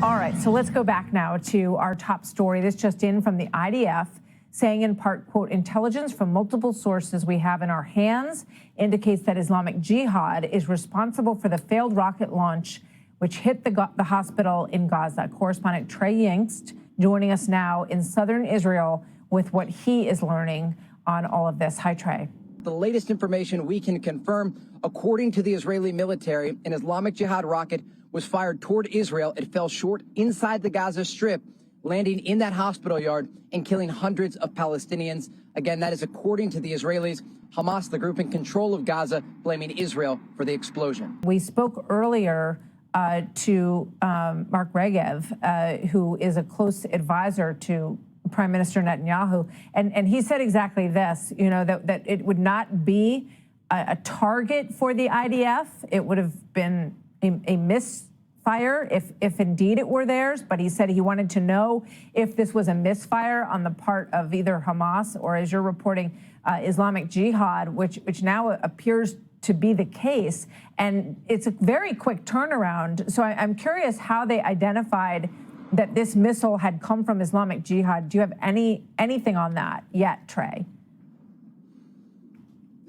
All right, so let's go back now to our top story. This just in from the IDF, saying in part, quote, intelligence from multiple sources we have in our hands indicates that Islamic Jihad is responsible for the failed rocket launch which hit the hospital in Gaza. Correspondent Trey Yingst joining us now in southern Israel with what he is learning on all of this. Hi, Trey. The latest information we can confirm, according to the Israeli military, an Islamic Jihad rocket was fired toward Israel. It fell short inside the Gaza Strip, landing in that hospital yard and killing hundreds of Palestinians. Again, that is according to the Israelis. Hamas, the group in control of Gaza, blaming Israel for the explosion. We spoke earlier to Mark Regev, who is a close advisor to Prime Minister Netanyahu, and he said exactly this, you know, that it would not be a target for the IDF. It would have been a misfire if indeed it were theirs, but he said he wanted to know if this was a misfire on the part of either Hamas or, as you're reporting, Islamic Jihad, which now appears to be the case. And it's a very quick turnaround. So I'm curious how they identified that this missile had come from Islamic Jihad. Do you have anything on that yet, Trey?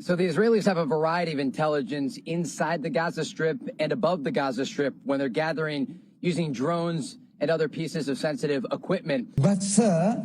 So the Israelis have a variety of intelligence inside the Gaza Strip and above the Gaza Strip when they're gathering using drones and other pieces of sensitive equipment. But, sir,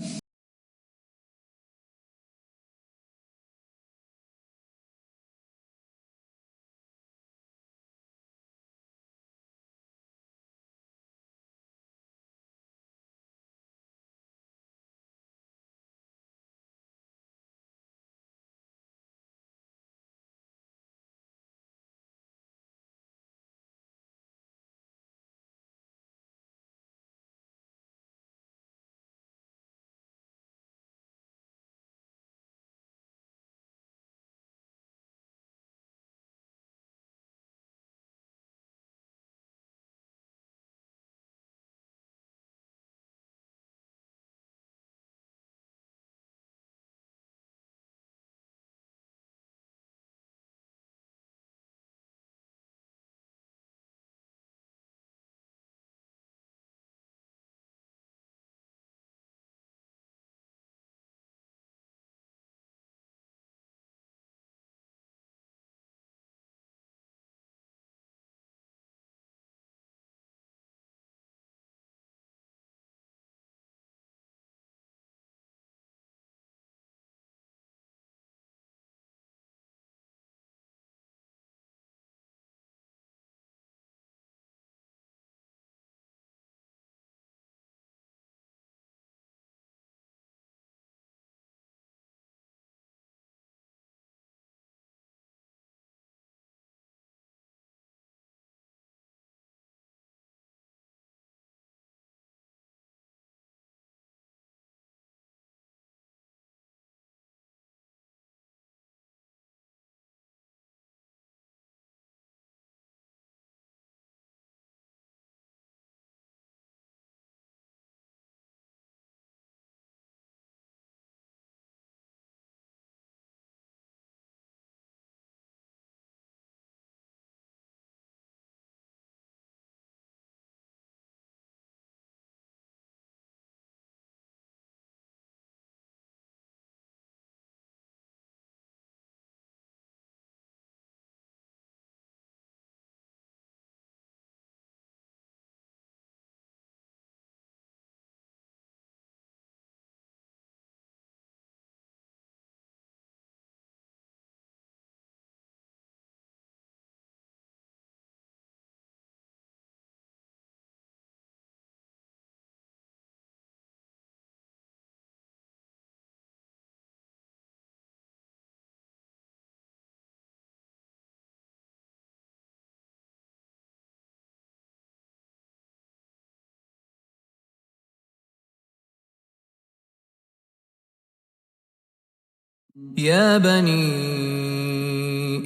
يا بني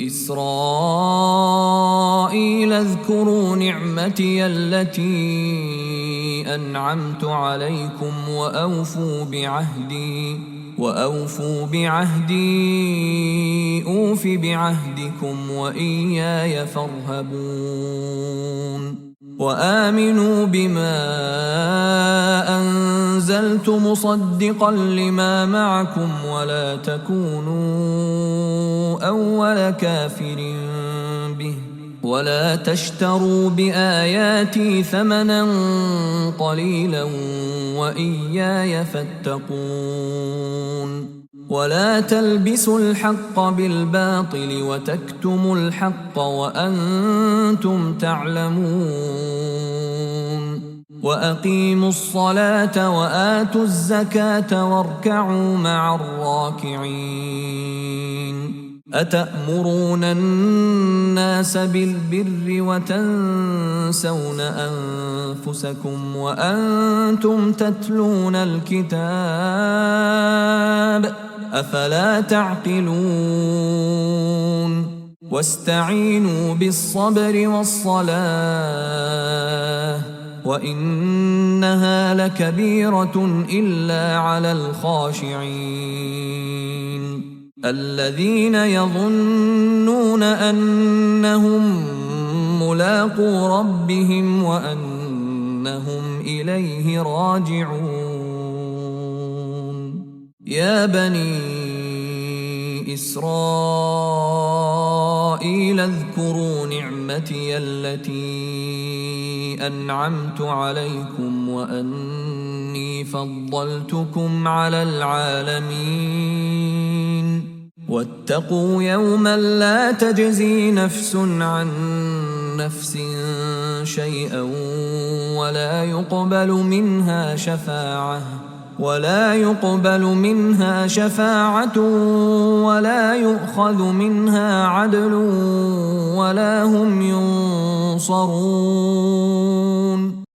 إسرائيل اذكروا نعمتي التي أنعمت عليكم وأوفوا بعهدي أوف بعهدكم وإياي فارهبون وآمنوا بما أنزلت مصدقا لما معكم ولا تكونوا أول كافر به ولا تشتروا بآياتي ثمنا قليلا وإياي فاتقون ولا تلبسوا الحق بالباطل وتكتموا الحق وأنتم تعلمون وأقيموا الصلاة وآتوا الزكاة واركعوا مع الراكعين أتأمرون الناس بالبر وتنسون أنفسكم وأنتم تتلون الكتاب أفلا تعقلون واستعينوا بالصبر والصلاة وإنها لكبيرة إلا على الخاشعين الذين يظنون أنهم ملاقو ربهم وأنهم إليه راجعون يا بني إسرائيل اذكروا نعمتي التي أنعمت عليكم وأني فضلتكم على العالمين واتقوا يوما لا تجزي نفس عن نفس شيئا ولا يقبل منها شفاعة ولا يؤخذ منها عدل ولا هم ينصرون